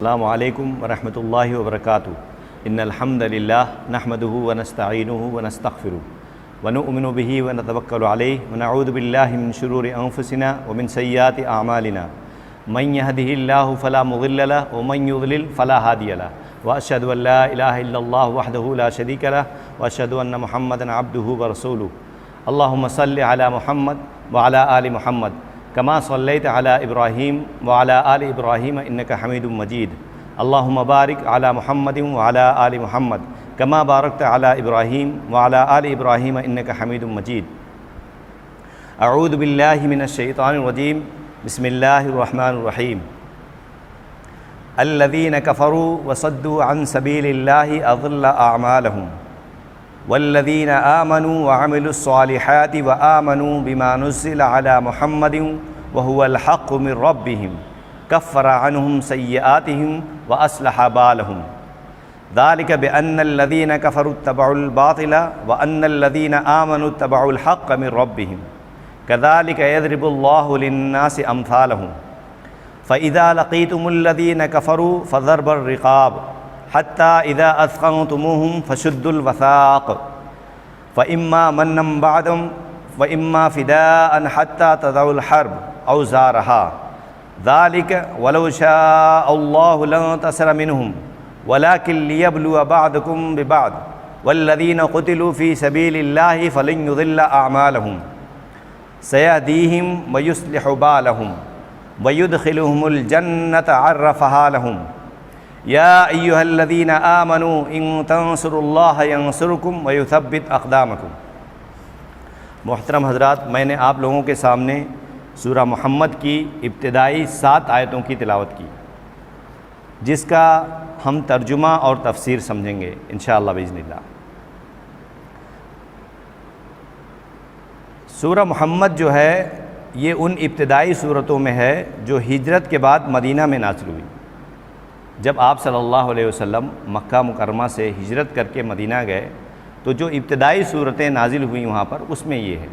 السلام علیکم ورحمۃ اللہ وبرکاتہ ان الحمد للہ نحمده ونستعینه ونستغفره ونؤمن به ونتوکل علیہ ونعوذ باللہ من شرور انفسنا ومن سیئات اعمالنا من يهده اللہ فلا مضل له ومن يضلل فلا هادی له واشهد ان لا الہ الا اللہ وحدہ لا شریک له واشهد ان محمدا عبدہ ورسولہ اللہم صل علی محمد وعلی آل محمد کما صلیت علی ابراہیم وعلی آل ابراہیم انک حمید مجید اللہم بارک علی محمد وعلی آل محمد کما بارکت علی ابراہیم وعلی آل ابراہیم انک حمید مجید اعوذ باللہ من الشیطان الرجیم بسم اللہ الرحمن الرحیم الذین کفروا وصدوا عن سبیل اللہ اضل اعمالہم والذین آمنوا وعملوا الصالحات وآمنوا بما نزل على محمد وهو الحق من ربهم كفر عنهم سيئاتهم وأصلح بالهم ذلك بأن الذين كفروا اتبعوا الباطل وأن الذين آمنوا اتبعوا الحق من ربهم كذلك يضرب الله للناس أمثالهم فإذا لقيتم الذين كفروا فضرب الرقاب حتى إذا أثخنتموهم فشدوا الوثاق فإما منا بعدهم وإما فداء حتى تضعوا الحرب أوزارها ذلك ولو شاء الله لانتصر منهم ولكن ليبلو بعضكم ببعض والذين قتلوا في سبيل الله فلن يضل أعمالهم سيهديهم ويصلح بالهم ويدخلهم الجنة عرفها لهم یا ایھا الذین آمنوا ان تنصروا اللہ ینصرکم ویثبت اقدامکم۔ محترم حضرات، میں نے آپ لوگوں کے سامنے سورہ محمد کی ابتدائی 7 آیتوں کی تلاوت کی، جس کا ہم ترجمہ اور تفسیر سمجھیں گے انشاءاللہ باذن اللہ۔ سورہ محمد جو ہے یہ ان ابتدائی صورتوں میں ہے جو ہجرت کے بعد مدینہ میں نازل ہوئی۔ جب آپ صلی اللہ علیہ وسلم مکہ مکرمہ سے ہجرت کر کے مدینہ گئے تو جو ابتدائی صورتیں نازل ہوئیں وہاں پر، اس میں یہ ہے۔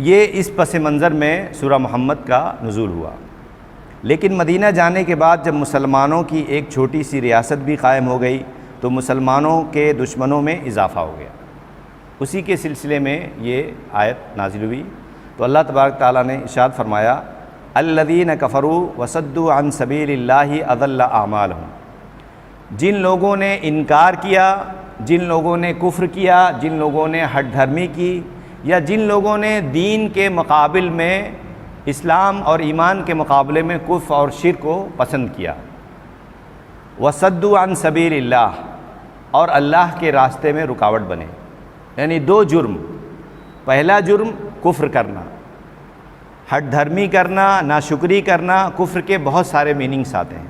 یہ اس پس منظر میں سورہ محمد کا نزول ہوا، لیکن مدینہ جانے کے بعد جب مسلمانوں کی ایک چھوٹی سی ریاست بھی قائم ہو گئی تو مسلمانوں کے دشمنوں میں اضافہ ہو گیا۔ اسی کے سلسلے میں یہ آیت نازل ہوئی تو اللہ تبارک تعالیٰ نے ارشاد فرمایا الذین کفروا وصدوا عن سبیل اللہ اضل اعمالہم۔ جن لوگوں نے انکار کیا، جن لوگوں نے کفر کیا، جن لوگوں نے ہٹ دھرمی کی، یا جن لوگوں نے دین کے مقابل میں اسلام اور ایمان کے مقابلے میں کفر اور شرک کو پسند کیا، وصدوا عن سبیل اللہ، اور اللہ کے راستے میں رکاوٹ بنے، یعنی 2 جرم۔ پہلا جرم کفر کرنا، ہٹ دھرمی کرنا، ناشکری کرنا۔ کفر کے بہت سارے میننگس آتے ہیں،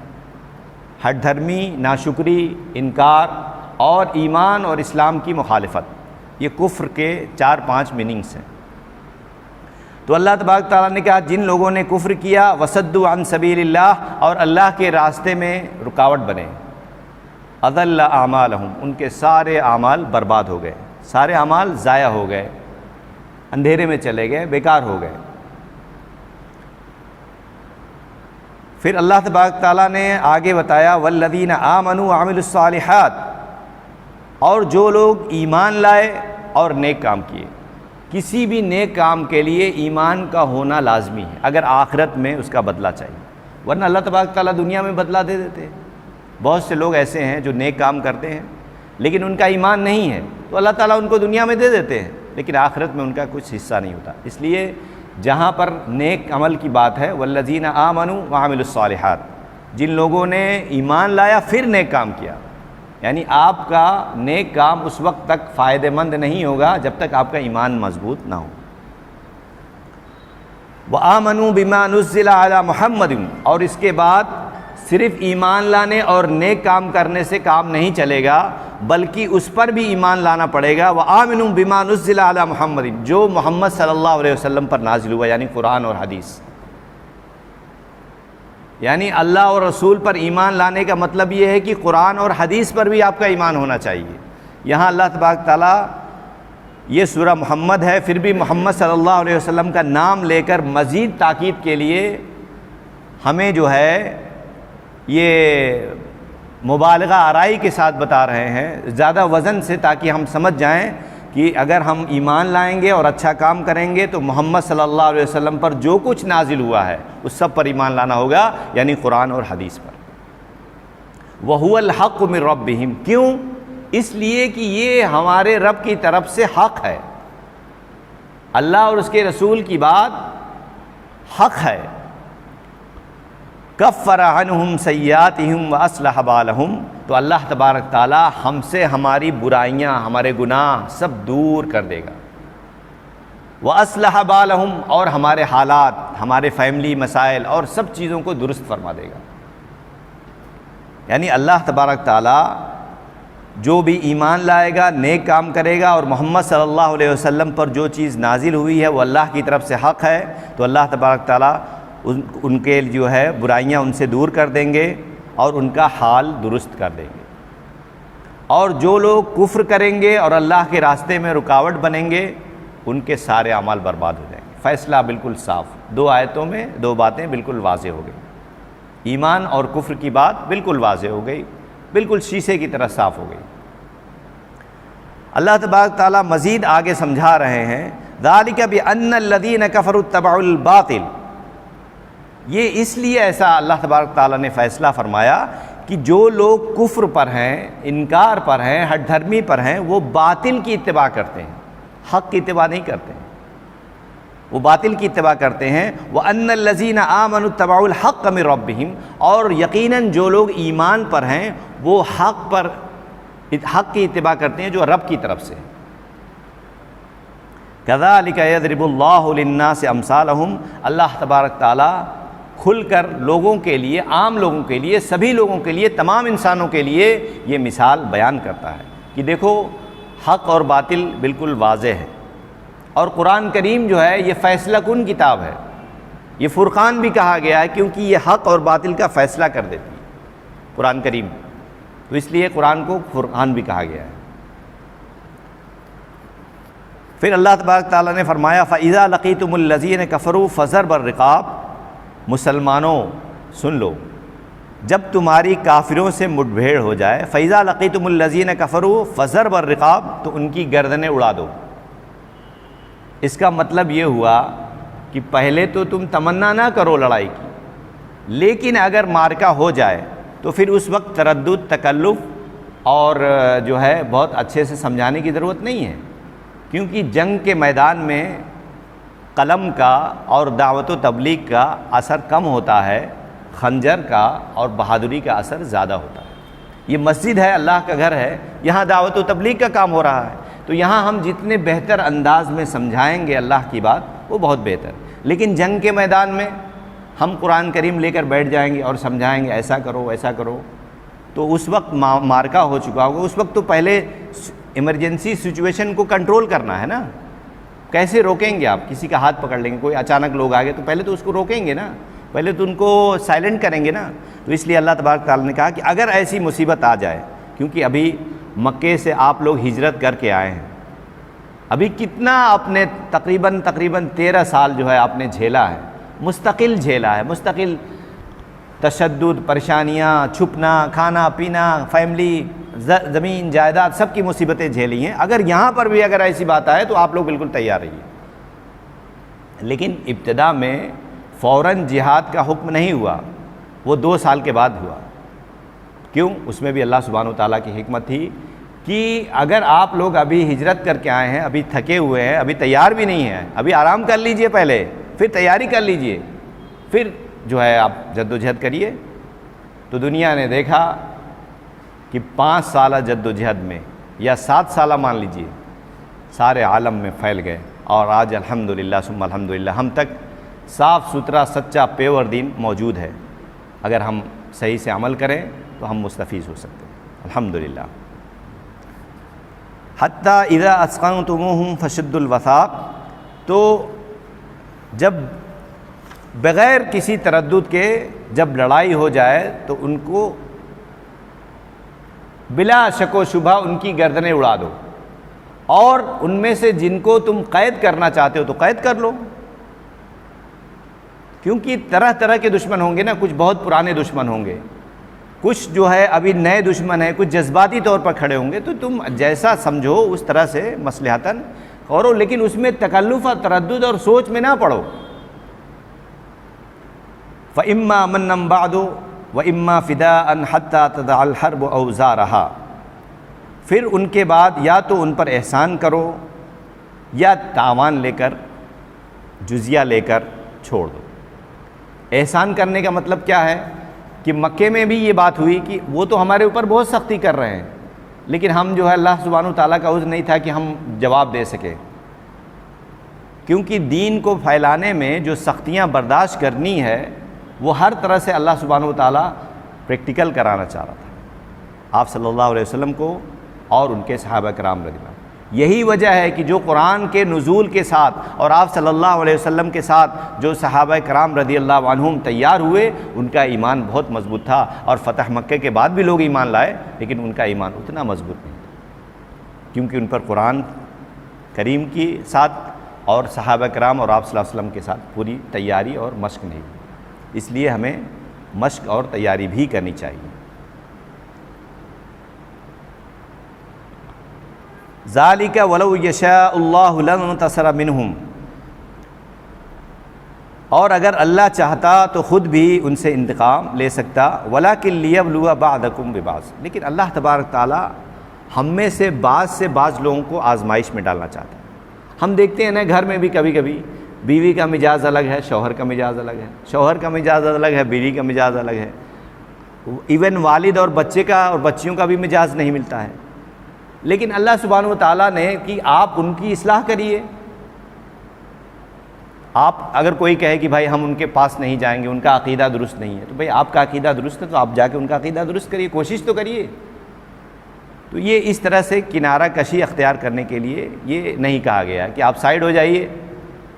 ہٹ دھرمی، ناشکری، انکار اور ایمان اور اسلام کی مخالفت، یہ کفر کے 4-5 میننگس ہیں۔ تو اللہ تبارک تعالیٰ نے کہا جن لوگوں نے کفر کیا، وصدوا عن سبیل اللہ، اور اللہ کے راستے میں رکاوٹ بنے، اضل اعمالہم، ان کے سارے اعمال برباد ہو گئے، سارے اعمال ضائع ہو گئے، اندھیرے میں چلے گئے، بیکار ہو گئے۔ پھر اللہ تبارک تعالیٰ نے آگے بتایا والذین آمنوا وعملوا الصالحات، اور جو لوگ ایمان لائے اور نیک کام کیے۔ کسی بھی نیک کام کے لیے ایمان کا ہونا لازمی ہے اگر آخرت میں اس کا بدلہ چاہیے، ورنہ اللہ تبارک تعالیٰ دنیا میں بدلہ دے دیتے ہیں۔ بہت سے لوگ ایسے ہیں جو نیک کام کرتے ہیں لیکن ان کا ایمان نہیں ہے، تو اللہ تعالیٰ ان کو دنیا میں دے دیتے ہیں لیکن آخرت میں ان کا کچھ حصہ نہیں ہوتا۔ اس لیے جہاں پر نیک عمل کی بات ہے والذین آمنوا وعملوا الصالحات، جن لوگوں نے ایمان لایا پھر نیک کام کیا، یعنی آپ کا نیک کام اس وقت تک فائدہ مند نہیں ہوگا جب تک آپ کا ایمان مضبوط نہ ہو۔ وآمنوا بما نزل علی محمد، اور اس کے بعد صرف ایمان لانے اور نیک کام کرنے سے کام نہیں چلے گا بلکہ اس پر بھی ایمان لانا پڑے گا۔ وآمنوا بما نزل علی محمد، جو محمد صلی اللہ علیہ وسلم پر نازل ہوا، یعنی قرآن اور حدیث۔ یعنی اللہ اور رسول پر ایمان لانے کا مطلب یہ ہے کہ قرآن اور حدیث پر بھی آپ کا ایمان ہونا چاہیے۔ یہاں اللہ تبارک تعالیٰ، یہ سورہ محمد ہے، پھر بھی محمد صلی اللہ علیہ وسلم کا نام لے کر مزید تاکید کے لیے ہمیں جو ہے یہ مبالغہ آرائی کے ساتھ بتا رہے ہیں، زیادہ وزن سے، تاکہ ہم سمجھ جائیں کہ اگر ہم ایمان لائیں گے اور اچھا کام کریں گے تو محمد صلی اللہ علیہ وسلم پر جو کچھ نازل ہوا ہے اس سب پر ایمان لانا ہوگا، یعنی قرآن اور حدیث پر۔ وَهُوَ الْحَقُّ مِن رَبِّهِمْ، کیوں؟ اس لیے کہ یہ ہمارے رب کی طرف سے حق ہے، اللہ اور اس کے رسول کی بات حق ہے۔ کفر عنہم سیئاتہم واصلح بالہم، تو اللہ تبارک تعالی ہم سے ہماری برائیاں، ہمارے گناہ سب دور کر دے گا۔ واصلح بالہم، اور ہمارے حالات، ہمارے فیملی مسائل اور سب چیزوں کو درست فرما دے گا۔ یعنی اللہ تبارک تعالی جو بھی ایمان لائے گا، نیک کام کرے گا، اور محمد صلی اللہ علیہ وسلم پر جو چیز نازل ہوئی ہے وہ اللہ کی طرف سے حق ہے، تو اللہ تبارک تعالی ان کے جو ہے برائیاں ان سے دور کر دیں گے اور ان کا حال درست کر دیں گے۔ اور جو لوگ کفر کریں گے اور اللہ کے راستے میں رکاوٹ بنیں گے، ان کے سارے اعمال برباد ہو جائیں گے۔ فیصلہ بالکل صاف، دو آیتوں میں دو باتیں بالکل واضح ہو گئی، ایمان اور کفر کی بات بالکل واضح ہو گئی، بالکل شیشے کی طرح صاف ہو گئی۔ اللہ تبارک تعالیٰ مزید آگے سمجھا رہے ہیں، ذالک بأن الذین کفروا اتبعوا الباطل، یہ اس لیے ایسا اللہ تبارک تعالیٰ نے فیصلہ فرمایا کہ جو لوگ کفر پر ہیں، انکار پر ہیں، ہٹ دھرمی پر ہیں، وہ باطل کی اتباع کرتے ہیں، حق کی اتباع نہیں کرتے ہیں، وہ باطل کی اتباع کرتے ہیں۔ وَأَنَّ الَّذِينَ آمَنُوا اتَّبَعُوا الْحَقَّ مِن رَبِّهِمْ، اور یقیناً جو لوگ ایمان پر ہیں وہ حق کی اتباع کرتے ہیں جو رب کی طرف سے۔ كَذَلِكَ يَضْرِبُ اللَّهُ لِلنَّاسِ أَمْثَالَهُمْ، اللہ تبارک تعالیٰ کھل کر لوگوں کے لیے، عام لوگوں کے لیے، سبھی لوگوں کے لیے، تمام انسانوں کے لیے یہ مثال بیان کرتا ہے کہ دیکھو حق اور باطل بالکل واضح ہے۔ اور قرآن کریم جو ہے یہ فیصلہ کن کتاب ہے، یہ فرقان بھی کہا گیا ہے کیونکہ یہ حق اور باطل کا فیصلہ کر دیتی ہے قرآن کریم، تو اس لیے قرآن کو فرقان بھی کہا گیا ہے۔ پھر اللہ تبارک تعالیٰ نے فرمایا فَإِذَا لَقِيتُمُ الَّذِينَ كَفَرُوا فَضَرْبَ الرِّقَابِ، مسلمانوں سن لو، جب تمہاری کافروں سے مٹبھیڑ ہو جائے، فَإِذَا لَقِيتُمُ الَّذِينَ كَفَرُوا فَضَرْبَ الرِّقَابِ، تو ان کی گردنیں اڑا دو۔ اس کا مطلب یہ ہوا کہ پہلے تو تم تمنا نہ کرو لڑائی کی، لیکن اگر مارکا ہو جائے تو پھر اس وقت تردد، تکلف اور جو ہے بہت اچھے سے سمجھانے کی ضرورت نہیں ہے، کیونکہ جنگ کے میدان میں قلم کا اور دعوت و تبلیغ کا اثر کم ہوتا ہے، خنجر کا اور بہادری کا اثر زیادہ ہوتا ہے۔ یہ مسجد ہے، اللہ کا گھر ہے، یہاں دعوت و تبلیغ کا کام ہو رہا ہے، تو یہاں ہم جتنے بہتر انداز میں سمجھائیں گے اللہ کی بات وہ بہت بہتر۔ لیکن جنگ کے میدان میں ہم قرآن کریم لے کر بیٹھ جائیں گے اور سمجھائیں گے ایسا کرو ایسا کرو، تو اس وقت مارکا ہو چکا ہوگا۔ اس وقت تو پہلے ایمرجنسی سچویشن کو کنٹرول کرنا ہے نا، کیسے روکیں گے آپ؟ کسی کا ہاتھ پکڑ لیں گے، کوئی اچانک لوگ آ گئے تو پہلے تو اس کو روکیں گے نا، پہلے تو ان کو سائلنٹ کریں گے نا۔ تو اس لیے اللہ تبارک تعالیٰ نے کہا کہ اگر ایسی مصیبت آ جائے، کیونکہ ابھی مکے سے آپ لوگ ہجرت کر کے آئے ہیں، ابھی کتنا آپ نے تقریباً 13 سال جو ہے آپ نے جھیلا ہے، مستقل جھیلا ہے، مستقل تشدد، پریشانیاں، چھپنا، کھانا پینا، فیملی، زمین جائیداد، سب کی مصیبتیں جھیلی ہیں۔ اگر یہاں پر بھی اگر ایسی بات آئے تو آپ لوگ بالکل تیار رہیے۔ لیکن ابتدا میں فوراً جہاد کا حکم نہیں ہوا، وہ 2 سال کے بعد ہوا۔ کیوں؟ اس میں بھی اللہ سبحانہ وتعالیٰ کی حکمت تھی کہ اگر آپ لوگ ابھی ہجرت کر کے آئے ہیں، ابھی تھکے ہوئے ہیں، ابھی تیار بھی نہیں ہیں، ابھی آرام کر لیجئے، پہلے پھر تیاری کر لیجئے، پھر جو ہے آپ جد و جہد کریے۔ تو دنیا نے دیکھا کہ 5 سالہ جد و جہد میں یا 7 سالہ مان لیجئے، سارے عالم میں پھیل گئے، اور آج الحمدللہ ثم الحمدللہ ہم تک صاف ستھرا سچا پیور دین موجود ہے۔ اگر ہم صحیح سے عمل کریں تو ہم مستفیض ہو سکتے ہیں الحمدللہ۔ حتیٰ اذا اثقلتموہم فشدوا الوثاق، تو جب بغیر کسی تردد کے جب لڑائی ہو جائے تو ان کو بلا شک و شبہ ان کی گردنیں اڑا دو، اور ان میں سے جن کو تم قید کرنا چاہتے ہو تو قید کر لو، کیونکہ طرح طرح کے دشمن ہوں گے نا، کچھ بہت پرانے دشمن ہوں گے، کچھ جو ہے ابھی نئے دشمن ہیں، کچھ جذباتی طور پر کھڑے ہوں گے، تو تم جیسا سمجھو اس طرح سے مصلحتاً کرو، لیکن اس میں تکلف اور تردد اور سوچ میں نہ پڑو۔ فَإِمَّا مَنًّا بَعْدُ وَإِمَّا فِدَاءً حَتَّى تَضَعَ الْحَرْبُ أَوْزَارَهَا، پھر ان کے بعد یا تو ان پر احسان کرو یا تاوان لے کر، جزیہ لے کر چھوڑ دو۔ احسان کرنے کا مطلب کیا ہے کہ مکے میں بھی یہ بات ہوئی کہ وہ تو ہمارے اوپر بہت سختی کر رہے ہیں، لیکن ہم جو ہے اللہ سبحانہ تعالیٰ کا عذر نہیں تھا کہ ہم جواب دے سکیں، کیونکہ دین کو پھیلانے میں جو سختیاں برداشت کرنی ہے وہ ہر طرح سے اللہ سبحانہ تعالیٰ پریکٹیکل کرانا چاہ رہا تھا آپ صلی اللہ علیہ وسلم کو اور ان کے صحابہ کرام رضی اللہ عنہ۔ یہی وجہ ہے کہ جو قرآن کے نزول کے ساتھ اور آپ صلی اللہ علیہ وسلم کے ساتھ جو صحابہ کرام رضی اللہ عنہم تیار ہوئے، ان کا ایمان بہت مضبوط تھا، اور فتح مکہ کے بعد بھی لوگ ایمان لائے لیکن ان کا ایمان اتنا مضبوط نہیں تھا، کیونکہ ان پر قرآن کریم کے ساتھ اور صحابہ کرام اور آپ صلی اللہ علیہ وسلم کے ساتھ پوری تیاری اور مشق نہیں ہوئی۔ اس لیے ہمیں مشق اور تیاری بھی کرنی چاہیے۔ ذالک ولو یشاء اللہ لانتصر منہم، اور اگر اللہ چاہتا تو خود بھی ان سے انتقام لے سکتا، ولکن لیبلو بعضکم ببعض، لیکن اللہ تبارک تعالیٰ ہم میں سے بعض لوگوں کو آزمائش میں ڈالنا چاہتا ہے۔ ہم دیکھتے ہیں نا گھر میں بھی کبھی کبھی بیوی کا مزاج الگ ہے، شوہر کا مزاج الگ ہے، شوہر کا مزاج الگ ہے، بیوی کا مزاج الگ ہے، ایون والد اور بچے کا اور بچیوں کا بھی مزاج نہیں ملتا ہے، لیکن اللہ سبحانہ وتعالیٰ نے کہ آپ ان کی اصلاح کریے۔ آپ اگر کوئی کہے کہ بھائی ہم ان کے پاس نہیں جائیں گے، ان کا عقیدہ درست نہیں ہے، تو بھائی آپ کا عقیدہ درست ہے تو آپ جا کے ان کا عقیدہ درست کریے، کوشش تو کریے۔ تو یہ اس طرح سے کنارہ کشی اختیار کرنے کے لیے یہ نہیں کہا گیا کہ آپ سائیڈ ہو جائیے،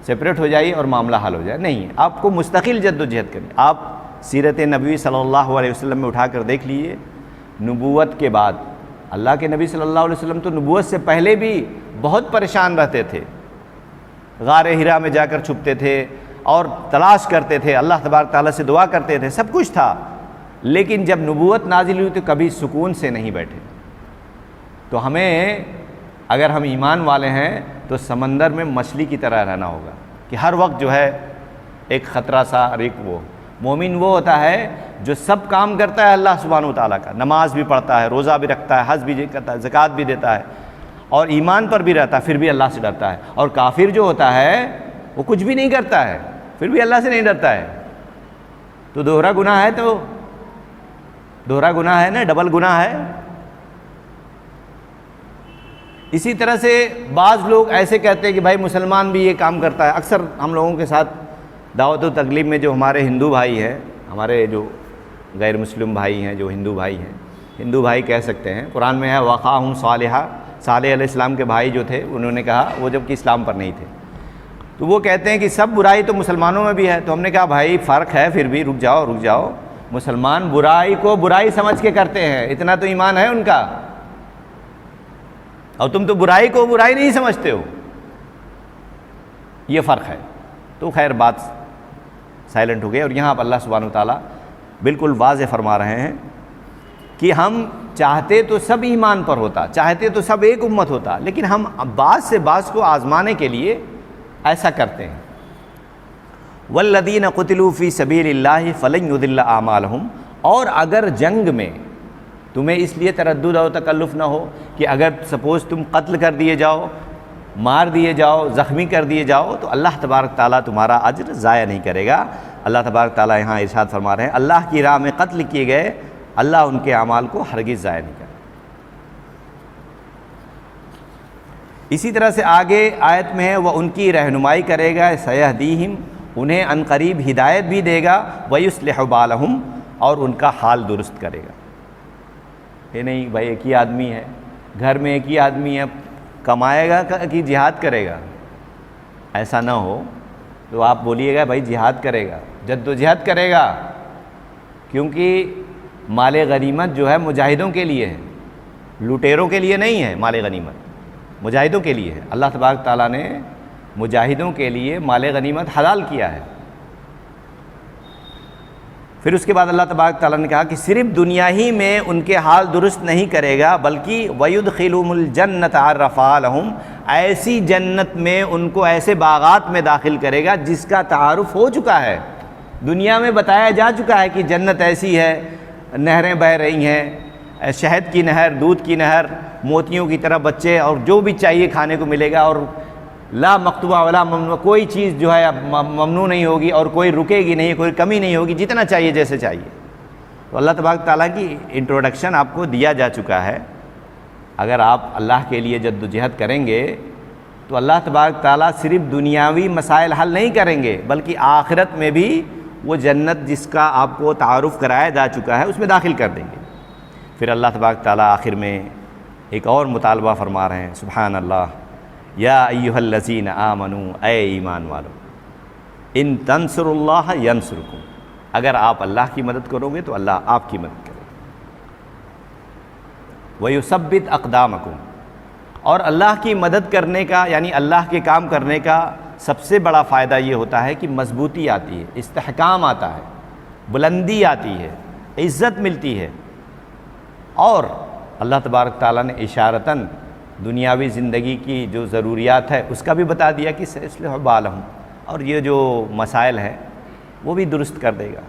سپریٹ ہو جائیے اور معاملہ حل ہو جائے، نہیں، آپ کو مستقل جد و جہد کریں۔ آپ سیرت نبوی صلی اللہ علیہ وسلم میں اٹھا کر دیکھ لیجیے، نبوت کے بعد اللہ کے نبی صلی اللہ علیہ وسلم تو نبوت سے پہلے بھی بہت پریشان رہتے تھے، غار ہرا میں جا کر چھپتے تھے اور تلاش کرتے تھے، اللہ تبارک تعالیٰ سے دعا کرتے تھے، سب کچھ تھا، لیکن جب نبوت نازل ہوئی تو کبھی سکون سے نہیں بیٹھے۔ تو ہمیں اگر ہم ایمان والے ہیں تو سمندر میں مچھلی کی طرح رہنا ہوگا کہ ہر وقت جو ہے ایک خطرہ سا، اور ایک وہ مومن وہ ہوتا ہے جو سب کام کرتا ہے اللہ سبحانہ تعالیٰ کا، نماز بھی پڑھتا ہے، روزہ بھی رکھتا ہے، حج بھی کرتا ہے، زکوٰۃ بھی دیتا ہے، اور ایمان پر بھی رہتا ہے، پھر بھی اللہ سے ڈرتا ہے۔ اور کافر جو ہوتا ہے وہ کچھ بھی نہیں کرتا ہے پھر بھی اللہ سے نہیں ڈرتا ہے، تو دوہرا گناہ ہے، تو دوہرا گناہ ہے نا، ڈبل گناہ ہے۔ اسی طرح سے بعض لوگ ایسے کہتے ہیں کہ بھائی مسلمان بھی یہ کام کرتا ہے۔ اکثر ہم لوگوں کے ساتھ دعوت و تکلیف میں جو ہمارے ہندو بھائی ہیں، ہمارے جو غیر مسلم بھائی ہیں، جو ہندو بھائی ہیں، ہندو بھائی کہہ سکتے ہیں، قرآن میں ہے وَأَخَاهُمْ صَالِحًا، صالح علیہ السلام کے بھائی جو تھے انہوں نے کہا، وہ جب کہ اسلام پر نہیں تھے، تو وہ کہتے ہیں کہ سب برائی تو مسلمانوں میں بھی ہے۔ تو ہم نے کہا بھائی فرق ہے، پھر بھی رک جاؤ، مسلمان برائی کو برائی سمجھ کے کرتے ہیں، اتنا تو ایمان ہے ان کا، اور تم تو برائی کو برائی نہیں سمجھتے ہو، یہ فرق ہے۔ تو خیر بات سائلنٹ ہو گئی، اور یہاں پر اللہ سبحانہ وتعالیٰ بالکل واضح فرما رہے ہیں کہ ہم چاہتے تو سب ایمان پر ہوتا، چاہتے تو سب ایک امت ہوتا، لیکن ہم بعض سے بعض کو آزمانے کے لیے ایسا کرتے ہیں۔ وَالَّذِينَ قُتِلُوا فِي سَبِيلِ اللَّهِ فَلَنْ يُضِلَّ أَعْمَالَهُمْ، اور اگر جنگ میں تمہیں اس لیے تردد اور تکلف نہ ہو کہ اگر سپوز تم قتل کر دیے جاؤ، مار دیے جاؤ، زخمی کر دیے جاؤ، تو اللہ تبارک تعالیٰ تمہارا اجر ضائع نہیں کرے گا۔ اللہ تبارک تعالیٰ یہاں ارشاد فرما رہے ہیں اللہ کی راہ میں قتل کیے گئے، اللہ ان کے اعمال کو ہرگز ضائع نہیں کرے۔ اسی طرح سے آگے آیت میں ہے وہ ان کی رہنمائی کرے گا، سیہدیہم، انہیں عن قریب ہدایت بھی دے گا، ویصلح بالہم، اور ان کا حال درست کرے گا۔ یہ نہیں بھائی ایک ہی آدمی ہے، گھر میں ایک ہی آدمی ہے، کمائے گا کہ جہاد کرے گا، ایسا نہ ہو تو آپ بولیے گا بھائی جہاد کرے گا، جد و جہد کرے گا، کیونکہ مال غنیمت جو ہے مجاہدوں کے لیے ہے، لوٹیروں کے لیے نہیں ہے، مال غنیمت مجاہدوں کے لیے ہے۔ اللہ تبارک تعالیٰ نے مجاہدوں کے لیے مال غنیمت حلال کیا ہے۔ پھر اس کے بعد اللہ تبارک تعالیٰ نے کہا کہ صرف دنیا ہی میں ان کے حال درست نہیں کرے گا بلکہ وَيُدْخِلُهُمُ الْجَنَّةَ عَرَّفَهَا لَهُمْ، ایسی جنت میں ان کو ایسے باغات میں داخل کرے گا جس کا تعارف ہو چکا ہے، دنیا میں بتایا جا چکا ہے کہ جنت ایسی ہے، نہریں بہہ رہی ہیں، شہد کی نہر، دودھ کی نہر، موتیوں کی طرح بچے، اور جو بھی چاہیے کھانے کو ملے گا، اور لا مقطوعہ ولا ممنوع، کوئی چیز جو ہے ممنوع نہیں ہوگی اور کوئی رکے گی نہیں، کوئی کمی نہیں ہوگی، جتنا چاہیے جیسے چاہیے۔ تو اللہ تبارک تعالیٰ کی انٹروڈکشن آپ کو دیا جا چکا ہے۔ اگر آپ اللہ کے لیے جد و جہد کریں گے تو اللہ تبارک تعالیٰ صرف دنیاوی مسائل حل نہیں کریں گے بلکہ آخرت میں بھی وہ جنت جس کا آپ کو تعارف کرایا جا چکا ہے اس میں داخل کر دیں گے۔ پھر اللہ تبارک تعالیٰ آخر میں ایک اور مطالبہ فرما رہے ہیں، سبحان اللہ، یا ایھا الذین آمنوا، اے ایمان والو، ان تنصروا اللہ ینصرکم، اگر آپ اللہ کی مدد کرو گے تو اللہ آپ کی مدد کرے گا، ویثبت اقدامکم، اور اللہ کی مدد کرنے کا یعنی اللہ کے کام کرنے کا سب سے بڑا فائدہ یہ ہوتا ہے کہ مضبوطی آتی ہے، استحکام آتا ہے، بلندی آتی ہے، عزت ملتی ہے، اور اللہ تبارک تعالیٰ نے اشارتاً دنیاوی زندگی کی جو ضروریات ہے اس کا بھی بتا دیا کہ سیصلح بالہم، اور یہ جو مسائل ہیں وہ بھی درست کر دے گا۔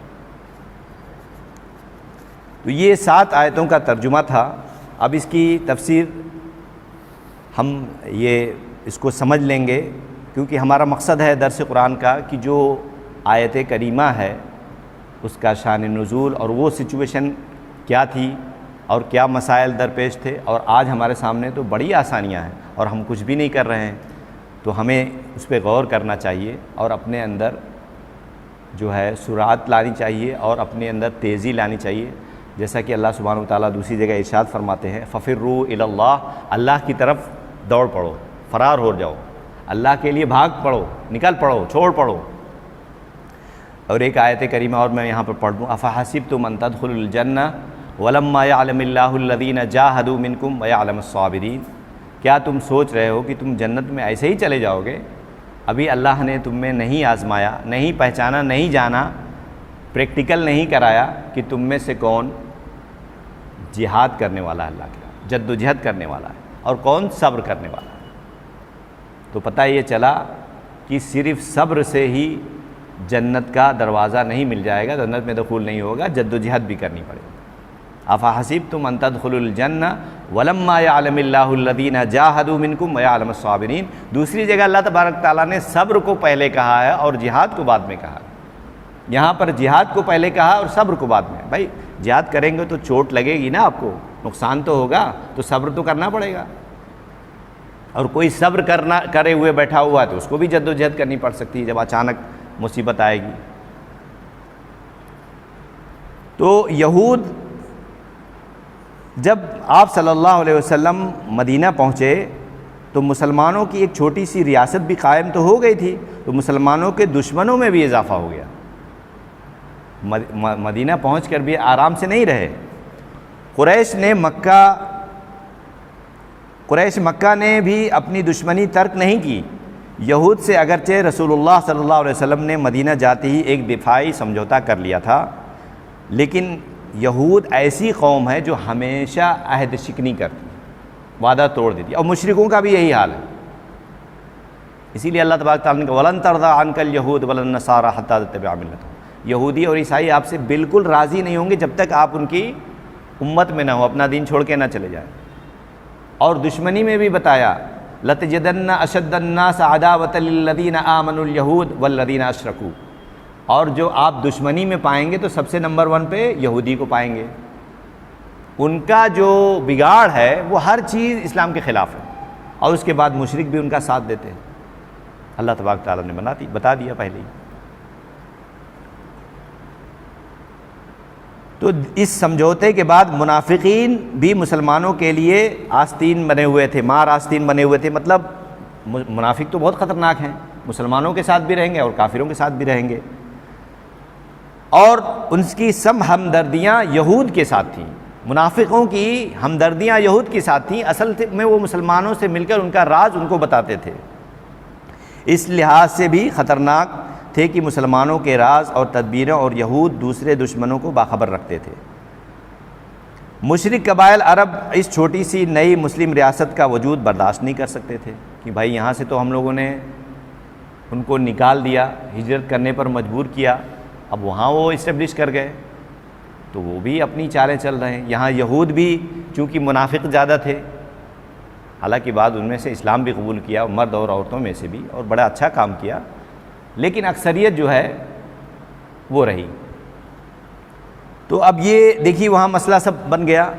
تو یہ 7 آیتوں کا ترجمہ تھا۔ اب اس کی تفسیر ہم اس کو سمجھ لیں گے، کیونکہ ہمارا مقصد ہے درس قرآن کا کہ جو آیت کریمہ ہے اس کا شان نزول اور وہ سچویشن کیا تھی اور کیا مسائل درپیش تھے، اور آج ہمارے سامنے تو بڑی آسانیاں ہیں اور ہم کچھ بھی نہیں کر رہے ہیں، تو ہمیں اس پہ غور کرنا چاہیے اور اپنے اندر جو ہے سرعت لانی چاہیے اور اپنے اندر تیزی لانی چاہیے، جیسا کہ اللہ سبحانہ وتعالیٰ دوسری جگہ ارشاد فرماتے ہیں، فَفِرُّوا إِلَى اللَّهِ، اللہ کی طرف دوڑ پڑو، فرار ہو جاؤ، اللہ کے لیے بھاگ پڑو، نکل پڑو، چھوڑ پڑو۔ اور ایک آیت کریمہ اور میں یہاں پر پڑھ دوں، أَفَحَسِبْتُمْ أَن تَدْخُلُوا الْجَنَّةَ وَلَمَّا يَعْلَمِ اللَّهُ الَّذِينَ جَاهَدُوا مِنكُمْ وَيَعْلَمُ الصَّابِرِينَ، کیا تم سوچ رہے ہو کہ تم جنت میں ایسے ہی چلے جاؤ گے؟ ابھی اللہ نے تم میں نہیں آزمایا، نہیں پہچانا، نہیں جانا، پریکٹیکل نہیں کرایا کہ تم میں سے کون جہاد کرنے والا ہے، اللہ کے جد و جہد کرنے والا ہے، اور کون صبر کرنے والا ہے۔ تو پتہ یہ چلا کہ صرف صبر سے ہی جنت کا دروازہ نہیں مل جائے گا، جنت میں دخول نہیں ہوگا، جد و جہد بھی کرنی پڑے گی۔ افحسبتم ان تدخلوا الجنہ ولما يعلم اللہ الذین جاہدوا منکم ویعلم الصابرین، دوسری جگہ اللہ تبارک تعالیٰ نے صبر کو پہلے کہا ہے اور جہاد کو بعد میں کہا ہے، یہاں پر جہاد کو پہلے کہا اور صبر کو بعد میں۔ بھائی جہاد کریں گے تو چوٹ لگے گی نا، آپ کو نقصان تو ہوگا، تو صبر تو کرنا پڑے گا، اور کوئی صبر کرے ہوئے بیٹھا ہوا ہے تو اس کو بھی جد و جہد کرنی پڑ سکتی ہے جب اچانک مصیبت آئے گی۔ تو یہود جب آپ صلی اللہ علیہ وسلم مدینہ پہنچے تو مسلمانوں کی ایک چھوٹی سی ریاست بھی قائم تو ہو گئی تھی، تو مسلمانوں کے دشمنوں میں بھی اضافہ ہو گیا، مدینہ پہنچ کر بھی آرام سے نہیں رہے۔ قریش مکہ نے بھی اپنی دشمنی ترک نہیں کی، یہود سے اگرچہ رسول اللہ صلی اللہ علیہ وسلم نے مدینہ جاتے ہی ایک دفاعی سمجھوتا کر لیا تھا، لیکن یہود ایسی قوم ہے جو ہمیشہ عہد شکنی کرتی، وعدہ توڑ دیتی، اور مشرکوں کا بھی یہی حال ہے۔ اسی لیے اللہ تبارک تعالیٰ نے کہا وَلَن تَرْضَىٰ عَنْكَ الْيَهُودُ وَلَا النَّصَارَىٰ حَتَّىٰ تَتَّبِعَ مِلَّتَهُمْ، یہودی اور عیسائی آپ سے بالکل راضی نہیں ہوں گے جب تک آپ ان کی امت میں نہ ہو، اپنا دین چھوڑ کے نہ چلے جائیں۔ اور دشمنی میں بھی بتایا لَتَجِدَنَّ أَشَدَّ النَّاسَ عَدَاوَةً لِلَّذِينَ آمَنُوا الْيَهُودُ وَالَّذِينَ أَشْرَكُوا، اور جو آپ دشمنی میں پائیں گے تو سب سے نمبر 1 پہ یہودی کو پائیں گے، ان کا جو بگاڑ ہے وہ ہر چیز اسلام کے خلاف ہے، اور اس کے بعد مشرک بھی ان کا ساتھ دیتے ہیں، اللہ تبارک تعالیٰ نے بتا دیا پہلے ہی۔ تو اس سمجھوتے کے بعد منافقین بھی مسلمانوں کے لیے آستین بنے ہوئے تھے، مار آستین بنے ہوئے تھے، مطلب منافق تو بہت خطرناک ہیں، مسلمانوں کے ساتھ بھی رہیں گے اور کافروں کے ساتھ بھی رہیں گے، اور ان کی سب ہمدردیاں یہود کے ساتھ تھیں، منافقوں کی ہمدردیاں یہود کے ساتھ تھیں، اصل میں وہ مسلمانوں سے مل کر ان کا راز ان کو بتاتے تھے۔ اس لحاظ سے بھی خطرناک تھے کہ مسلمانوں کے راز اور تدبیروں اور یہود دوسرے دشمنوں کو باخبر رکھتے تھے۔ مشرک قبائل عرب اس چھوٹی سی نئی مسلم ریاست کا وجود برداشت نہیں کر سکتے تھے کہ بھائی یہاں سے تو ہم لوگوں نے ان کو نکال دیا، ہجرت کرنے پر مجبور کیا، اب وہاں وہ اسٹیبلش کر گئے تو وہ بھی اپنی چالیں چل رہے ہیں۔ یہاں یہود بھی چونکہ منافق زیادہ تھے، حالانکہ بعد ان میں سے اسلام بھی قبول کیا، مرد اور عورتوں میں سے بھی، اور بڑا اچھا کام کیا، لیکن اکثریت جو ہے وہ رہی۔ تو اب یہ دیکھیے وہاں مسئلہ سب بن گیا۔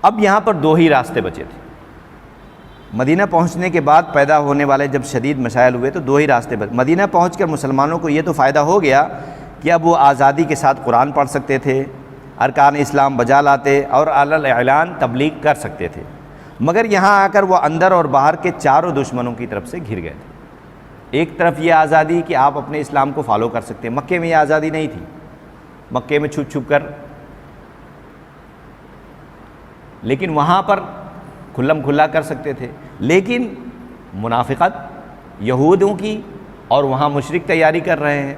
اب یہاں پر دو ہی راستے بچے تھے۔ مدینہ پہنچنے کے بعد پیدا ہونے والے جب شدید مسائل ہوئے تو دو ہی راستے بچے۔ مدینہ پہنچ کر مسلمانوں کو یہ تو فائدہ ہو گیا کہ اب وہ آزادی کے ساتھ قرآن پڑھ سکتے تھے، ارکان اسلام بجا لاتے اور علی اعلان تبلیغ کر سکتے تھے، مگر یہاں آ کر وہ اندر اور باہر کے چاروں دشمنوں کی طرف سے گھر گئے تھے۔ ایک طرف یہ آزادی کہ آپ اپنے اسلام کو فالو کر سکتے ہیں، مکے میں یہ آزادی نہیں تھی، مکے میں چھپ چھپ کر، لیکن وہاں پر کھلم کھلا کر سکتے تھے، لیکن منافقت یہودوں کی اور وہاں مشرک تیاری کر رہے ہیں۔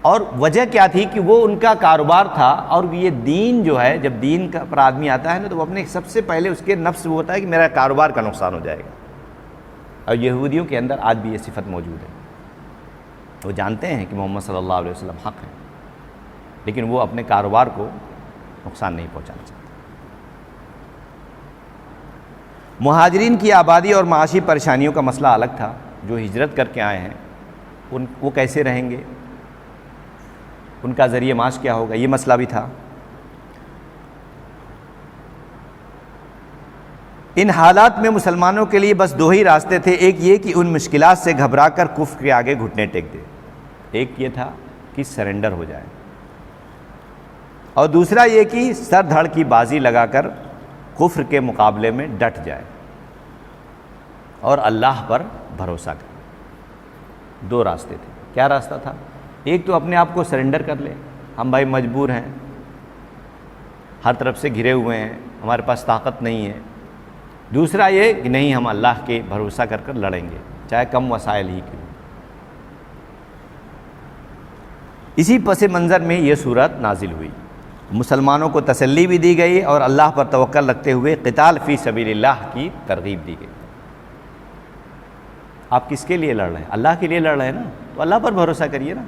اور وجہ کیا تھی کہ وہ ان کا کاروبار تھا، اور یہ دین جو ہے جب دین پر آدمی آتا ہے نا تو وہ اپنے سب سے پہلے اس کے نفس وہ ہوتا ہے کہ میرا کاروبار کا نقصان ہو جائے گا، اور یہودیوں کے اندر آج بھی یہ صفت موجود ہے۔ وہ جانتے ہیں کہ محمد صلی اللہ علیہ وسلم حق ہے، لیکن وہ اپنے کاروبار کو نقصان نہیں پہنچانا چاہتے۔ مہاجرین کی آبادی اور معاشی پریشانیوں کا مسئلہ الگ تھا۔ جو ہجرت کر کے آئے ہیں وہ کیسے رہیں گے، ان کا ذریعہ معاش کیا ہوگا، یہ مسئلہ بھی تھا۔ ان حالات میں مسلمانوں کے لیے بس دو ہی راستے تھے، ایک یہ کہ ان مشکلات سے گھبرا کر کفر کے آگے گھٹنے ٹیک دے، ایک یہ تھا کہ سرنڈر ہو جائے، اور دوسرا یہ کہ سر دھڑ کی بازی لگا کر کفر کے مقابلے میں ڈٹ جائے اور اللہ پر بھروسہ کرے۔ دو راستے تھے۔ کیا راستہ تھا؟ ایک تو اپنے آپ کو سرنڈر کر لے، ہم بھائی مجبور ہیں، ہر طرف سے گھرے ہوئے ہیں، ہمارے پاس طاقت نہیں ہے۔ دوسرا یہ کہ نہیں، ہم اللہ کے بھروسہ کر کر لڑیں گے، چاہے کم وسائل ہی کیوں۔ اسی پس منظر میں یہ صورت نازل ہوئی، مسلمانوں کو تسلی بھی دی گئی اور اللہ پر توکل رکھتے ہوئے قتال فی سبیل اللہ کی ترغیب دی گئی۔ آپ کس کے لیے لڑ رہے ہیں؟ اللہ کے لیے لڑ رہے ہیں نا، تو اللہ پر بھروسہ کریے نا۔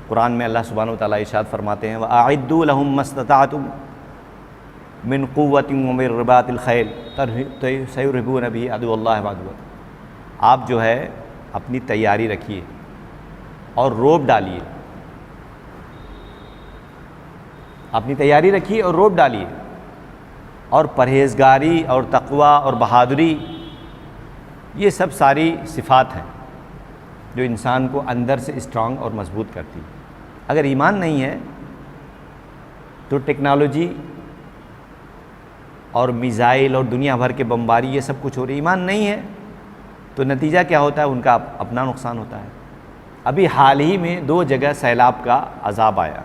قرآن میں اللہ سبحانہ و تعالیٰ ارشاد فرماتے ہیں وَأَعِدُّوا لَهُم مَّا اسْتَطَعْتُم مِّن قُوَّةٍ وَمِن رِّبَاطِ الْخَيْلِ سَيُرْهِبُونَ بِهِ عَدُوَّ اللَّهِ وَعَدُوَّكُمْ۔ آپ جو ہے اپنی تیاری رکھیے اور روب ڈالیے، اپنی تیاری رکھیے اور روب ڈالیے، اور پرہیزگاری اور تقوی اور بہادری، یہ سب ساری صفات ہیں جو انسان کو اندر سے اسٹرانگ اور مضبوط کرتی ہے۔ اگر ایمان نہیں ہے تو ٹیکنالوجی اور میزائل اور دنیا بھر کے بمباری یہ سب کچھ ہو رہی، ایمان نہیں ہے تو نتیجہ کیا ہوتا ہے؟ ان کا اپنا نقصان ہوتا ہے۔ ابھی حال ہی میں 2 جگہ سیلاب کا عذاب آیا،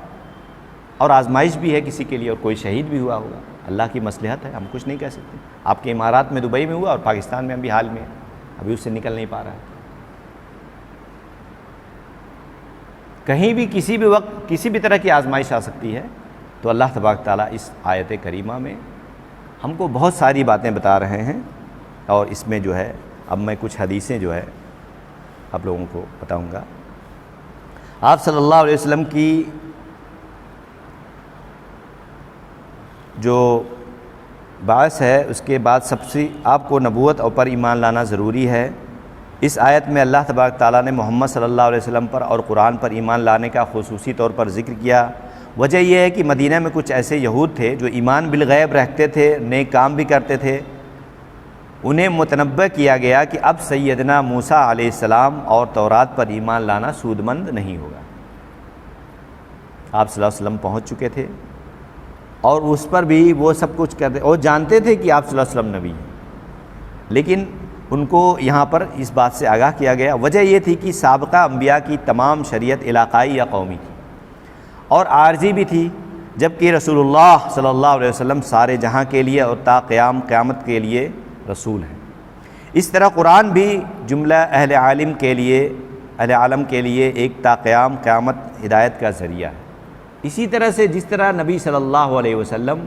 اور آزمائش بھی ہے کسی کے لیے، اور کوئی شہید بھی ہوا ہوگا، اللہ کی مصلحت ہے، ہم کچھ نہیں کہہ سکتے۔ آپ کے امارات میں دبئی میں ہوا، اور پاکستان میں ابھی حال میں ابھی اس سے نکل نہیں پا رہا ہے۔ کہیں بھی کسی بھی وقت کسی بھی طرح کی آزمائش آ سکتی ہے، تو اللہ تبارک تعالیٰ اس آیت کریمہ میں ہم کو بہت ساری باتیں بتا رہے ہیں، اور اس میں جو ہے اب میں کچھ حدیثیں جو ہے آپ لوگوں کو بتاؤں گا۔ آپ صلی اللہ علیہ وسلم کی جو باعث ہے اس کے بعد سب سے آپ کو نبوت اور پر ایمان لانا ضروری ہے۔ اس آیت میں اللہ تبارک تعالیٰ نے محمد صلی اللہ علیہ وسلم پر اور قرآن پر ایمان لانے کا خصوصی طور پر ذکر کیا۔ وجہ یہ ہے کہ مدینہ میں کچھ ایسے یہود تھے جو ایمان بالغیب رکھتے تھے، نیک کام بھی کرتے تھے۔ انہیں متنبہ کیا گیا کہ اب سیدنا موسیٰ علیہ السلام اور تورات پر ایمان لانا سودمند نہیں ہوگا۔ آپ صلی اللہ علیہ وسلم پہنچ چکے تھے، اور اس پر بھی وہ سب کچھ کرتے، اور جانتے تھے کہ آپ صلی اللہ علیہ وسلم نبی ہیں، لیکن ان کو یہاں پر اس بات سے آگاہ کیا گیا۔ وجہ یہ تھی کہ سابقہ انبیاء کی تمام شریعت علاقائی یا قومی تھی اور عارضی بھی تھی، جبکہ رسول اللہ صلی اللہ علیہ وسلم سارے جہاں کے لیے اور تا قیامت کے لیے رسول ہیں۔ اس طرح قرآن بھی جملہ اہل عالم کے لیے، اہل عالم کے لیے ایک تا قیامت ہدایت کا ذریعہ ہے۔ اسی طرح سے جس طرح نبی صلی اللہ علیہ وسلم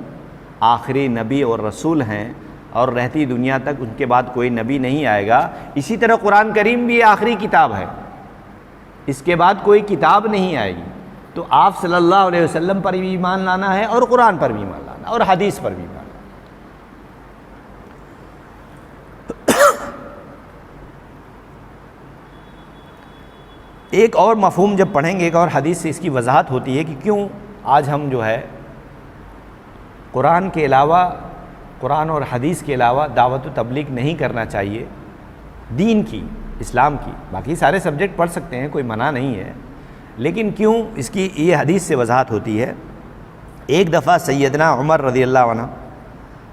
آخری نبی اور رسول ہیں اور رہتی دنیا تک ان کے بعد کوئی نبی نہیں آئے گا، اسی طرح قرآن کریم بھی آخری کتاب ہے، اس کے بعد کوئی کتاب نہیں آئے گی۔ تو آپ صلی اللہ علیہ وسلم پر بھی ایمان لانا ہے اور قرآن پر بھی ایمان لانا اور حدیث پر بھی ایمان لانا۔ ایک اور مفہوم جب پڑھیں گے، ایک اور حدیث سے اس کی وضاحت ہوتی ہے کہ کیوں آج ہم جو ہے قرآن کے علاوہ، قرآن اور حدیث کے علاوہ دعوت و تبلیغ نہیں کرنا چاہیے دین کی، اسلام کی۔ باقی سارے سبجیکٹ پڑھ سکتے ہیں، کوئی منع نہیں ہے، لیکن کیوں اس کی یہ حدیث سے وضاحت ہوتی ہے۔ ایک دفعہ سیدنا عمر رضی اللہ عنہ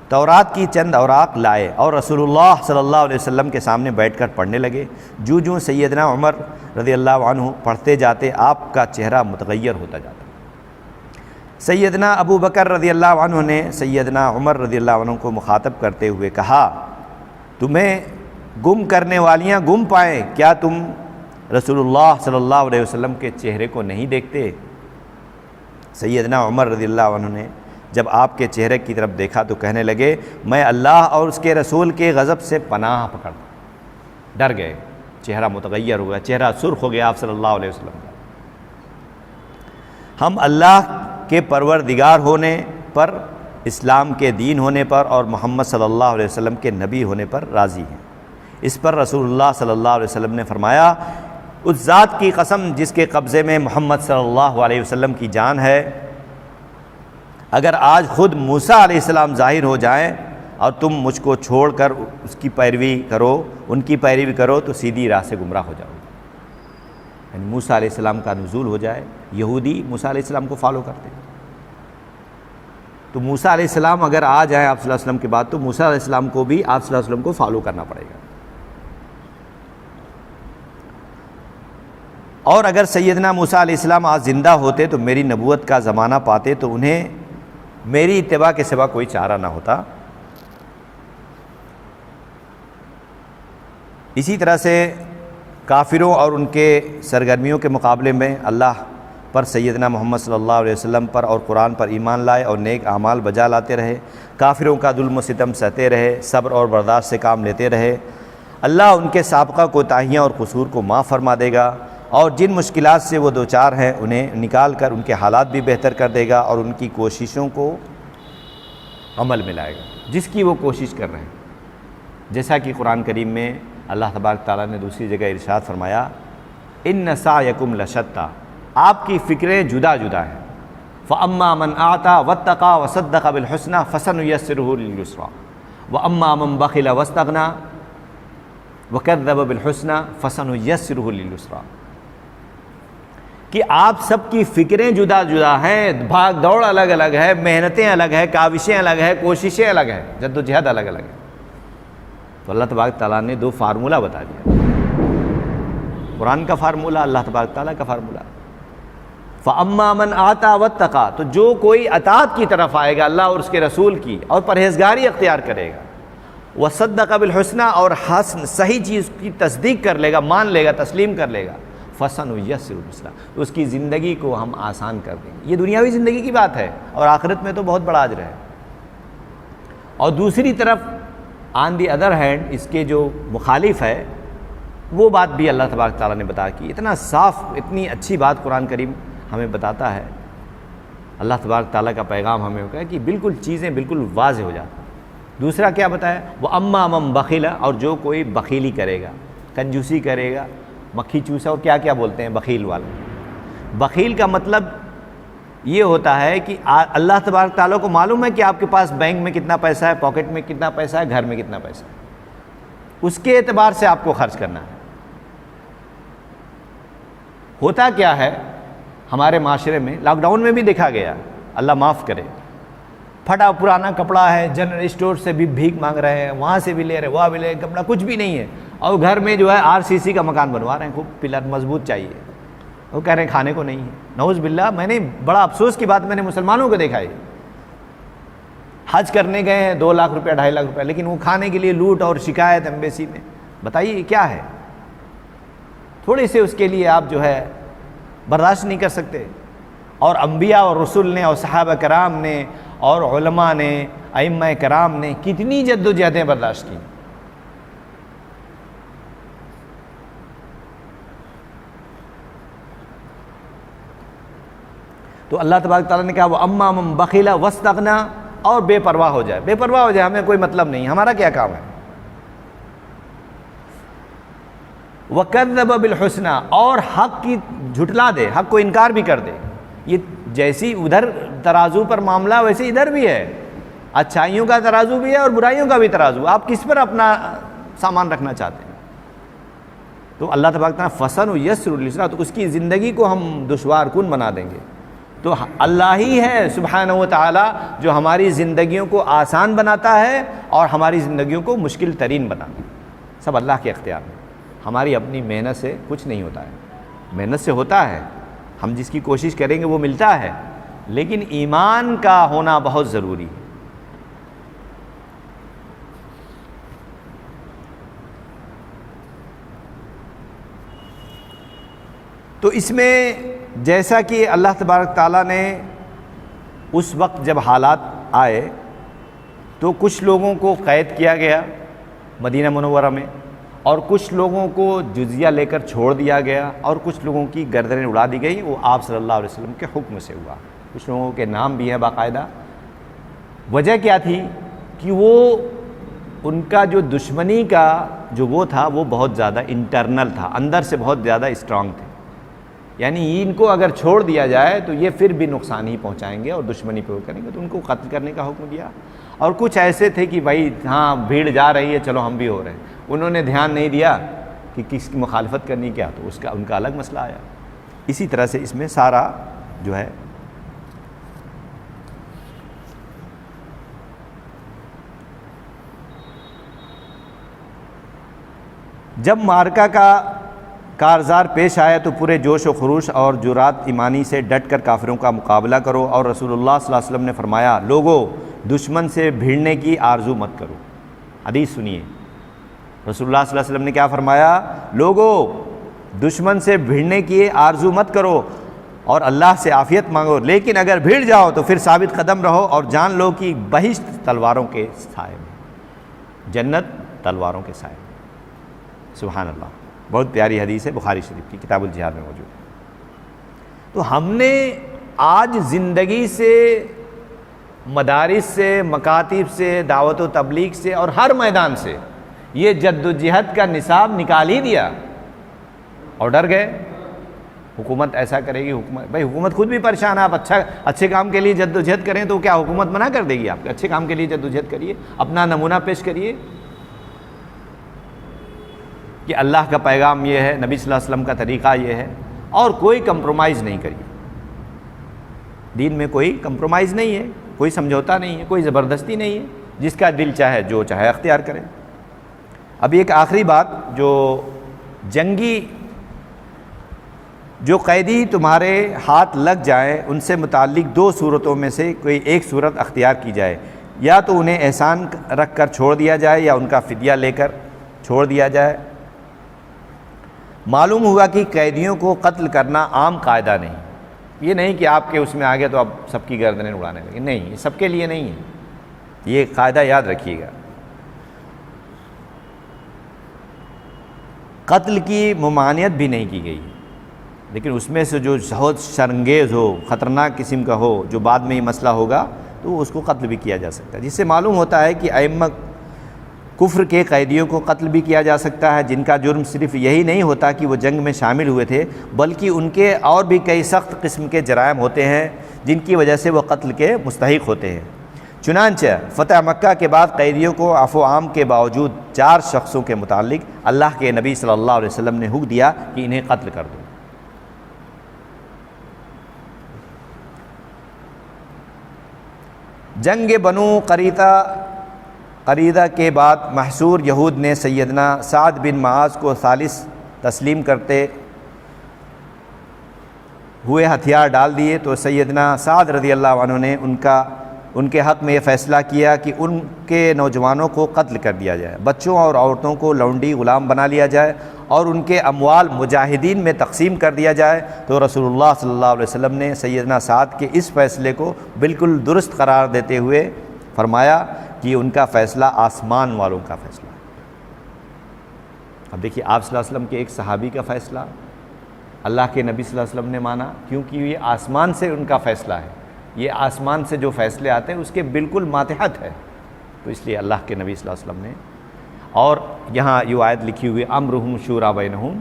تورات کی چند اوراق لائے اور رسول اللہ صلی اللہ علیہ وسلم کے سامنے بیٹھ کر پڑھنے لگے۔ جو سیدنا عمر رضی اللہ عنہ پڑھتے جاتے آپ کا چہرہ متغیر ہوتا جاتا۔ سیدنا ابو بکر رضی اللہ عنہ نے سیدنا عمر رضی اللہ عنہ کو مخاطب کرتے ہوئے کہا، تمہیں گم کرنے والیاں گم پائیں، کیا تم رسول اللہ صلی اللہ علیہ وسلم کے چہرے کو نہیں دیکھتے؟ سیدنا عمر رضی اللہ عنہ نے جب آپ کے چہرے کی طرف دیکھا تو کہنے لگے، میں اللہ اور اس کے رسول کے غضب سے پناہ پکڑ، ڈر گئے، چہرہ متغیر ہوا، چہرہ سرخ ہو گیا آپ صلی اللہ علیہ وسلم کا۔ ہم اللہ کے پروردگار ہونے پر، اسلام کے دین ہونے پر اور محمد صلی اللہ علیہ وسلم کے نبی ہونے پر راضی ہیں۔ اس پر رسول اللہ صلی اللہ علیہ وسلم نے فرمایا، اس ذات کی قسم جس کے قبضے میں محمد صلی اللہ علیہ وسلم کی جان ہے، اگر آج خود موسیٰ علیہ السلام ظاہر ہو جائیں اور تم مجھ کو چھوڑ کر اس کی پیروی کرو، ان کی پیروی کرو تو سیدھی راہ سے گمراہ ہو جاؤ۔ یعنی موسیٰ علیہ السلام کا نزول ہو جائے، یہودی موسیٰ علیہ السلام کو فالو کرتے ہیں، تو موسیٰ علیہ السلام اگر آ جائیں آپ صلی اللہ علیہ وسلم کے بعد تو موسیٰ علیہ السلام کو بھی آپ صلی اللہ علیہ وسلم کو فالو کرنا پڑے گا۔ اور اگر سیدنا موسیٰ علیہ السلام آج زندہ ہوتے تو میری نبوت کا زمانہ پاتے تو انہیں میری اتباع کے سوا کوئی چارہ نہ ہوتا۔ اسی طرح سے کافروں اور ان کے سرگرمیوں کے مقابلے میں اللہ پر، سیدنا محمد صلی اللہ علیہ وسلم پر اور قرآن پر ایمان لائے اور نیک اعمال بجا لاتے رہے، کافروں کا ظلم و ستم سہتے رہے، صبر اور برداشت سے کام لیتے رہے، اللہ ان کے سابقہ کوتاہیاں اور قصور کو معاف فرما دے گا، اور جن مشکلات سے وہ دوچار ہیں انہیں نکال کر ان کے حالات بھی بہتر کر دے گا، اور ان کی کوششوں کو عمل میں لائے گا جس کی وہ کوشش کر رہے ہیں۔ جیسا کہ قرآن کریم میں اللہ تبارک تعالیٰ نے دوسری جگہ ارشاد فرمایا، ان سعیکم لشتی، آپ کی فکریں جدا جدا ہیں، فاما من اعطى واتقى وصدق بالحسنى فسنيسره لليسرى واما من بخل واستغنى وكذب بالحسنى فسنيسره لليسرى، کہ آپ سب کی فکریں جدا جدا ہیں، بھاگ دوڑ الگ الگ ہے، محنتیں الگ ہے، کاوشیں الگ ہے، کوششیں الگ ہیں، جد و جہد الگ الگ ہے۔ تو اللہ تبارک تعالیٰ نے دو فارمولہ بتا دیا، قرآن کا فارمولہ، اللہ تبارک تعالیٰ کا فارمولہ۔ فَأَمَّا مَنْ آتَى وَاتَّقَى، تو جو کوئی اطاعت کی طرف آئے گا اللہ اور اس کے رسول کی اور پرہیزگاری اختیار کرے گا، وَصَدَّقَ بِالْحُسْنَى، اور حسن صحیح چیز کی تصدیق کر لے گا، مان لے گا، تسلیم کر لے گا، فَسَنُيَسِّرُهُ لِلْيُسْرَىٰ، تو اس کی زندگی کو ہم آسان کر دیں گے۔ یہ دنیاوی زندگی کی بات ہے اور آخرت میں تو بہت بڑا اجر ہے۔ اور دوسری طرف آن دی ادر ہینڈ اس کے جو مخالف ہے وہ بات بھی اللہ تبارک تعالیٰ نے بتا کی، اتنا صاف، اتنی اچھی بات قرآن کریم ہمیں بتاتا ہے، اللہ تبارک تعالیٰ کا پیغام ہمیں ہوتا ہے کہ بالکل چیزیں بالکل واضح ہو جاتی ہیں۔ دوسرا کیا بتایا، وہ اما مم بخیل، اور جو کوئی بخیلی کرے گا، کنجوسی کرے گا، مکھی چوسا اور کیا کیا بولتے ہیں بخیل والا۔ بخیل کا مطلب یہ ہوتا ہے کہ اللہ تبارک تعالیٰ کو معلوم ہے کہ آپ کے پاس بینک میں کتنا پیسہ ہے، پاکٹ میں کتنا پیسہ ہے، گھر میں کتنا پیسہ ہے، اس کے اعتبار سے آپ کو خرچ کرنا ہے۔ ہوتا کیا ہے ہمارے معاشرے میں، لاک ڈاؤن میں بھی دیکھا گیا، اللہ معاف کرے، پھٹا پرانا کپڑا ہے، جنرل اسٹور سے بھی بھیک مانگ رہے ہیں، وہاں سے بھی لے رہے، وہاں بھی لے رہے، کپڑا کچھ بھی نہیں ہے، اور گھر میں جو ہے RCC کا مکان بنوا رہے ہیں، خوب پلر مضبوط چاہیے، وہ کہہ رہے ہیں کھانے کو نہیں ہے۔ نعوذ باللہ، میں نے بڑا افسوس کی بات، میں نے مسلمانوں کو دیکھا ہے، حج کرنے گئے ہیں 2 لاکھ روپیہ 2.5 لاکھ روپیہ، لیکن وہ کھانے کے لیے لوٹ اور شکایت ایمبیسی میں، بتائیے یہ کیا ہے؟ تھوڑے سے اس کے لیے آپ جو ہے برداشت نہیں کر سکتے؟ اور انبیاء اور رسول نے اور صحابہ کرام نے اور علماء نے ائمہ کرام نے کتنی جد و جہدیں برداشت کی۔ تو اللہ تبارک تعالیٰ نے کہا وَأَمَّا مَن بَخِلَ وَاسْتَغْنَىٰ، اور بے پرواہ ہو جائے، بے پرواہ ہو جائے، ہمیں کوئی مطلب نہیں، ہمارا کیا کام ہے۔ وَكَذَّبَ بِالْحُسْنَىٰ، اور حق کی جھٹلا دے، حق کو انکار بھی کر دے۔ یہ جیسی ادھر ترازو پر معاملہ ویسے ادھر بھی ہے، اچھائیوں کا ترازو بھی ہے اور برائیوں کا بھی ترازو، آپ کس پر اپنا سامان رکھنا چاہتے ہیں؟ تو اللہ تبارک تعالیٰ فَسَنُيَسِّرُ لِلْيُسْرَىٰ، تو اس کی زندگی کو ہم دشوار کن بنا دیں گے۔ تو اللہ ہی ہے سبحانہ و تعالیٰ جو ہماری زندگیوں کو آسان بناتا ہے اور ہماری زندگیوں کو مشکل ترین بناتا ہے، سب اللہ کے اختیار میں، ہماری اپنی محنت سے کچھ نہیں ہوتا ہے، محنت سے ہوتا ہے، ہم جس کی کوشش کریں گے وہ ملتا ہے، لیکن ایمان کا ہونا بہت ضروری ہے۔ تو اس میں جیسا کہ اللہ تبارک تعالیٰ نے اس وقت جب حالات آئے تو کچھ لوگوں کو قید کیا گیا مدینہ منورہ میں، اور کچھ لوگوں کو جزیہ لے کر چھوڑ دیا گیا، اور کچھ لوگوں کی گردنیں اڑا دی گئی، وہ آپ صلی اللہ علیہ وسلم کے حکم سے ہوا۔ کچھ لوگوں کے نام بھی ہیں باقاعدہ۔ وجہ کیا تھی کہ وہ ان کا جو دشمنی کا جو وہ تھا وہ بہت زیادہ انٹرنل تھا، اندر سے بہت زیادہ اسٹرانگ تھے، یعنی ان کو اگر چھوڑ دیا جائے تو یہ پھر بھی نقصان ہی پہنچائیں گے اور دشمنی پہ وہ کریں گے، تو ان کو قتل کرنے کا حکم دیا۔ اور کچھ ایسے تھے کہ بھائی ہاں بھیڑ جا رہی ہے چلو ہم بھی ہو رہے ہیں، انہوں نے دھیان نہیں دیا کہ کس کی مخالفت کرنی کیا، تو ان کا الگ مسئلہ آیا۔ اسی طرح سے اس میں سارا جو ہے جب مارکہ کا کارزار پیش آیا تو پورے جوش و خروش اور جرات ایمانی سے ڈٹ کر کافروں کا مقابلہ کرو، اور رسول اللہ صلی اللہ علیہ وسلم نے فرمایا لوگو دشمن سے بھیڑنے کی آرزو مت کرو۔ حدیث سنیے، رسول اللہ صلی اللہ علیہ وسلم نے کیا فرمایا؟ لوگو دشمن سے بھیڑنے کی آرزو مت کرو اور اللہ سے عافیت مانگو، لیکن اگر بھیڑ جاؤ تو پھر ثابت قدم رہو اور جان لو کہ بہشت تلواروں کے سائے میں، جنت تلواروں کے سائے میں۔ سبحان اللہ، بہت پیاری حدیث ہے، بخاری شریف کی کتاب الجہاد میں موجود ہے۔ تو ہم نے آج زندگی سے، مدارس سے، مکاتب سے، دعوت و تبلیغ سے اور ہر میدان سے یہ جد و جہد کا نصاب نکال ہی دیا اور ڈر گئے حکومت ایسا کرے گی، بھائی حکومت خود بھی پریشان ہے، آپ اچھے کام کے لیے جد و جہد کریں تو کیا حکومت منع کر دے گی آپ کے؟ اچھے کام کے لیے جد و جہد کریے، اپنا نمونہ پیش کریے کہ اللہ کا پیغام یہ ہے، نبی صلی اللہ علیہ وسلم کا طریقہ یہ ہے، اور کوئی کمپرومائز نہیں کریے۔ دین میں کوئی کمپرومائز نہیں ہے، کوئی سمجھوتا نہیں ہے، کوئی زبردستی نہیں ہے، جس کا دل چاہے جو چاہے اختیار کرے۔ اب ایک آخری بات، جو جنگی جو قیدی تمہارے ہاتھ لگ جائیں ان سے متعلق 2 صورتوں میں سے کوئی ایک صورت اختیار کی جائے، یا تو انہیں احسان رکھ کر چھوڑ دیا جائے یا ان کا فدیہ لے کر چھوڑ دیا جائے۔ معلوم ہوا کہ قیدیوں کو قتل کرنا عام قاعدہ نہیں، یہ نہیں کہ آپ کے اس میں آگے تو اب سب کی گردنیں اڑانے لگے، نہیں، یہ سب کے لیے نہیں ہے، یہ قاعدہ یاد رکھیے گا۔ قتل کی ممانعت بھی نہیں کی گئی، لیکن اس میں سے جو بہت شرانگیز ہو، خطرناک قسم کا ہو، جو بعد میں یہ مسئلہ ہوگا تو اس کو قتل بھی کیا جا سکتا ہے، جس سے معلوم ہوتا ہے کہ ائمہ کفر کے قیدیوں کو قتل بھی کیا جا سکتا ہے، جن کا جرم صرف یہی نہیں ہوتا کہ وہ جنگ میں شامل ہوئے تھے، بلکہ ان کے اور بھی کئی سخت قسم کے جرائم ہوتے ہیں جن کی وجہ سے وہ قتل کے مستحق ہوتے ہیں۔ چنانچہ فتح مکہ کے بعد قیدیوں کو عفو عام کے باوجود 4 شخصوں کے متعلق اللہ کے نبی صلی اللہ علیہ وسلم نے حکم دیا کہ انہیں قتل کر دو۔ جنگ بنو قریظہ کے بعد محصور یہود نے سیدنا سعد بن معاذ کو ثالث تسلیم کرتے ہوئے ہتھیار ڈال دیے، تو سیدنا سعد رضی اللہ عنہ نے ان کا ان کے حق میں یہ فیصلہ کیا کہ ان کے نوجوانوں کو قتل کر دیا جائے، بچوں اور عورتوں کو لونڈی غلام بنا لیا جائے اور ان کے اموال مجاہدین میں تقسیم کر دیا جائے، تو رسول اللہ صلی اللہ علیہ وسلم نے سیدنا سعد کے اس فیصلے کو بالکل درست قرار دیتے ہوئے فرمایا کہ ان کا فیصلہ آسمان والوں کا فیصلہ ہے۔ اب دیکھیے آپ صلی اللہ علیہ وسلم کے ایک صحابی کا فیصلہ اللہ کے نبی صلی اللہ علیہ وسلم نے مانا، کیونکہ یہ آسمان سے ان کا فیصلہ ہے، یہ آسمان سے جو فیصلے آتے ہیں اس کے بالکل ماتحت ہے، تو اس لیے اللہ کے نبی صلی اللہ علیہ وسلم نے، اور یہاں یہ آیت لکھی ہوئی امرہم شورا بینہم،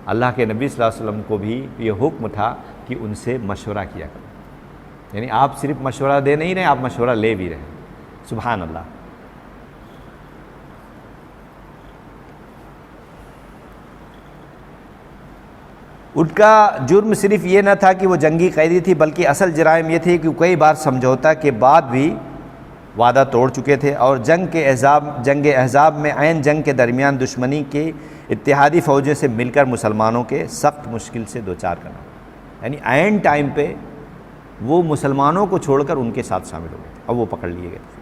اللہ کے نبی صلی اللہ علیہ وسلم کو بھی یہ حکم تھا کہ ان سے مشورہ کیا کرو، یعنی آپ صرف مشورہ دے نہیں رہے، آپ مشورہ لے بھی رہے ہیں۔ سبحان اللہ۔ ان کا جرم صرف یہ نہ تھا کہ وہ جنگی قیدی تھی، بلکہ اصل جرائم یہ تھی کہ کئی بار سمجھوتا کے بعد بھی وعدہ توڑ چکے تھے، اور جنگ احزاب میں عین جنگ کے درمیان دشمنی کے اتحادی فوجوں سے مل کر مسلمانوں کے سخت مشکل سے دوچار کرنا، یعنی عین ٹائم پہ وہ مسلمانوں کو چھوڑ کر ان کے ساتھ شامل ہو گئے تھے اور وہ پکڑ لیے گئے تھے۔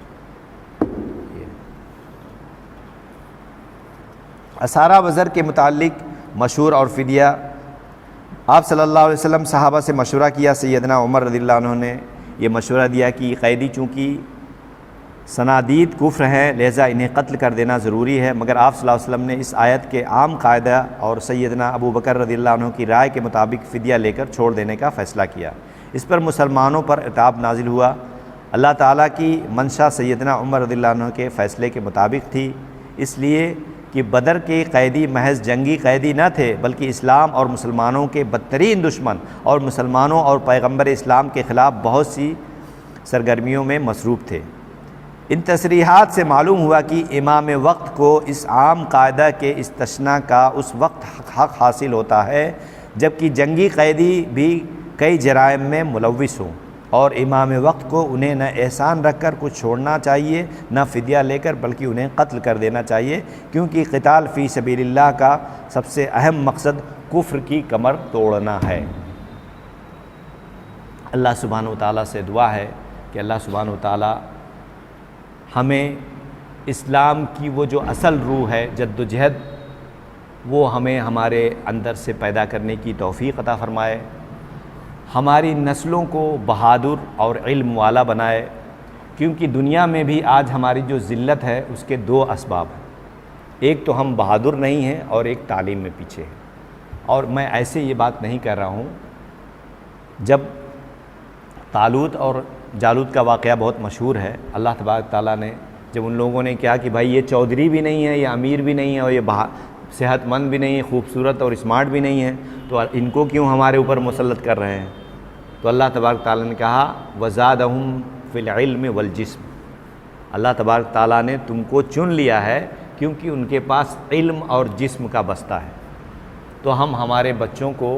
اسارہ وزر کے متعلق مشہور اور فدیہ، آپ صلی اللہ علیہ وسلم صحابہ سے مشورہ کیا، سیدنا عمر رضی اللہ عنہ نے یہ مشورہ دیا کہ قیدی چونکہ صنادید کفر ہیں لہذا انہیں قتل کر دینا ضروری ہے، مگر آپ صلی اللہ علیہ وسلم نے اس آیت کے عام قاعدہ اور سیدنا ابو بکر رضی اللہ عنہ کی رائے کے مطابق فدیہ لے کر چھوڑ دینے کا فیصلہ کیا۔ اس پر مسلمانوں پر عتاب نازل ہوا۔ اللہ تعالیٰ کی منشا سیدنا عمر رضی اللہ عنہ کے فیصلے کے مطابق تھی، اس لیے کہ بدر کے قیدی محض جنگی قیدی نہ تھے بلکہ اسلام اور مسلمانوں کے بدترین دشمن، اور مسلمانوں اور پیغمبر اسلام کے خلاف بہت سی سرگرمیوں میں مصروف تھے۔ ان تصریحات سے معلوم ہوا کہ امام وقت کو اس عام قاعدہ کے استثناء کا اس وقت حق حاصل ہوتا ہے جبکہ جنگی قیدی بھی کئی جرائم میں ملوث ہوں، اور امام وقت کو انہیں نہ احسان رکھ کر کچھ چھوڑنا چاہیے نہ فدیہ لے کر بلکہ انہیں قتل کر دینا چاہیے، کیونکہ قتال فی سبیل اللہ کا سب سے اہم مقصد کفر کی کمر توڑنا ہے۔ اللہ سبحانہ و تعالیٰ سے دعا ہے کہ اللہ سبحانہ و تعالیٰ ہمیں اسلام کی وہ جو اصل روح ہے جد و جہد، وہ ہمیں ہمارے اندر سے پیدا کرنے کی توفیق عطا فرمائے، ہماری نسلوں کو بہادر اور علم والا بنائے، کیونکہ دنیا میں بھی آج ہماری جو ذلت ہے اس کے دو اسباب ہیں، ایک تو ہم بہادر نہیں ہیں اور ایک تعلیم میں پیچھے ہیں۔ اور میں ایسے یہ بات نہیں کر رہا ہوں، جب طالوت اور جالوت کا واقعہ بہت مشہور ہے، اللہ تبارک تعالیٰ نے جب ان لوگوں نے کہا کہ بھائی یہ چودھری بھی نہیں ہے، یہ امیر بھی نہیں ہے، اور یہ صحت مند بھی نہیں ہے، خوبصورت اور اسمارٹ بھی نہیں ہے، تو ان کو کیوں ہمارے اوپر مسلط کر رہے ہیں؟ تو اللہ تبارک تعالیٰ نے کہا وزادہم فی العلم والجسم، اللہ تبارک تعالیٰ نے تم کو چن لیا ہے کیونکہ ان کے پاس علم اور جسم کا بستہ ہے، تو ہم ہمارے بچوں کو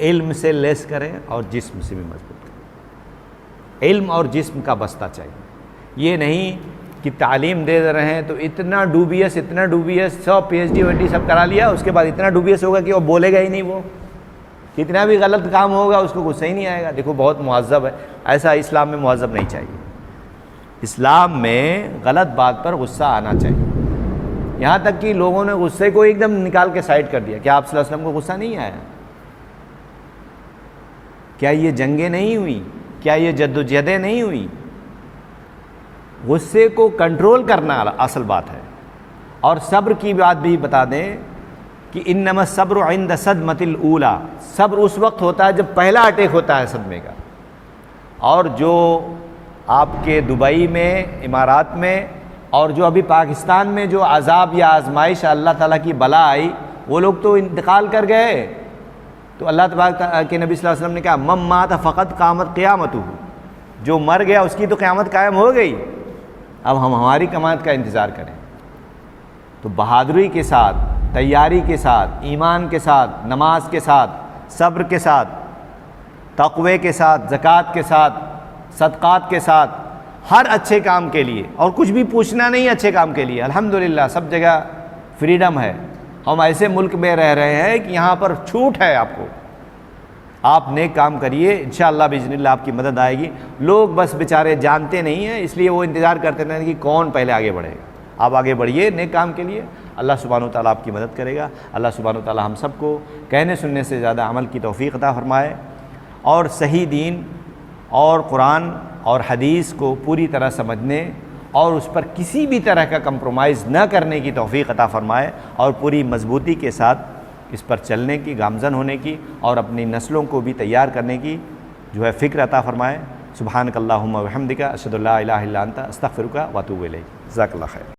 علم سے لیس کریں اور جسم سے بھی مضبوط کریں۔ علم اور جسم کا بستہ چاہیے، یہ نہیں کہ تعلیم دے رہے ہیں تو اتنا ڈوبیس 100 پی ایچ ڈی ویچ سب کرا لیا، اس کے بعد اتنا ڈوبیس ہوگا کہ وہ بولے گا ہی نہیں، وہ کتنا بھی غلط کام ہوگا اس کو غصہ ہی نہیں آئے گا۔ دیکھو بہت مہذب ہے، ایسا اسلام میں مہذب نہیں چاہیے۔ اسلام میں غلط بات پر غصہ آنا چاہیے، یہاں تک کہ لوگوں نے غصے کو ایک دم نکال کے سائڈ کر دیا۔ کیا آپ صلی اللہ علیہ وسلم کو غصہ نہیں آیا؟ کیا یہ جنگیں نہیں ہوئی؟ کیا یہ جد و جہدیں نہیں ہوئی؟ غصے کو کنٹرول کرنا اصل بات ہے۔ اور صبر کی بات بھی بتا دیں کہ انما الصبر عند صدمۃ الاولی، صبر اس وقت ہوتا ہے جب پہلا اٹیک ہوتا ہے صدمے کا، اور جو آپ کے دبئی میں، امارات میں، اور جو ابھی پاکستان میں جو عذاب یا آزمائش اللہ تعالیٰ کی بلا آئی، وہ لوگ تو انتقال کر گئے، تو اللہ تبارک کے نبی صلی اللہ علیہ وسلم نے کہا من مات فقط قامت قیامتہ، جو مر گیا اس کی تو قیامت قائم ہو گئی، اب ہم ہماری قیامت کا انتظار کریں۔ تو بہادری کے ساتھ، تیاری کے ساتھ، ایمان کے ساتھ، نماز کے ساتھ، صبر کے ساتھ، تقوی کے ساتھ، زکوٰۃ کے ساتھ، صدقات کے ساتھ، ہر اچھے کام کے لیے، اور کچھ بھی پوچھنا نہیں اچھے کام کے لیے۔ الحمدللہ سب جگہ فریڈم ہے، ہم ایسے ملک میں رہ رہے ہیں کہ یہاں پر چھوٹ ہے آپ کو، آپ نیک کام کریے، انشاءاللہ باذن اللہ آپ کی مدد آئے گی۔ لوگ بس بیچارے جانتے نہیں ہیں، اس لیے وہ انتظار کرتے رہتے ہیں کہ کون پہلے آگے بڑھے گا۔ آپ آگے بڑھیے نیک کام کے لیے، اللہ سبحانہ و تعالیٰ آپ کی مدد کرے گا۔ اللہ سبحانہ و تعالیٰ ہم سب کو کہنے سننے سے زیادہ عمل کی توفیق عطا فرمائے، اور صحیح دین اور قرآن اور حدیث کو پوری طرح سمجھنے اور اس پر کسی بھی طرح کا کمپرومائز نہ کرنے کی توفیق عطا فرمائے، اور پوری مضبوطی کے ساتھ اس پر چلنے کی، گامزن ہونے کی، اور اپنی نسلوں کو بھی تیار کرنے کی جو ہے فکر عطا فرمائے۔ سبحانک اللہم و بحمدک، اشہد ان لا الہ الا انت، استغفرک و اتوب الیک۔ جزاک اللہ خیر۔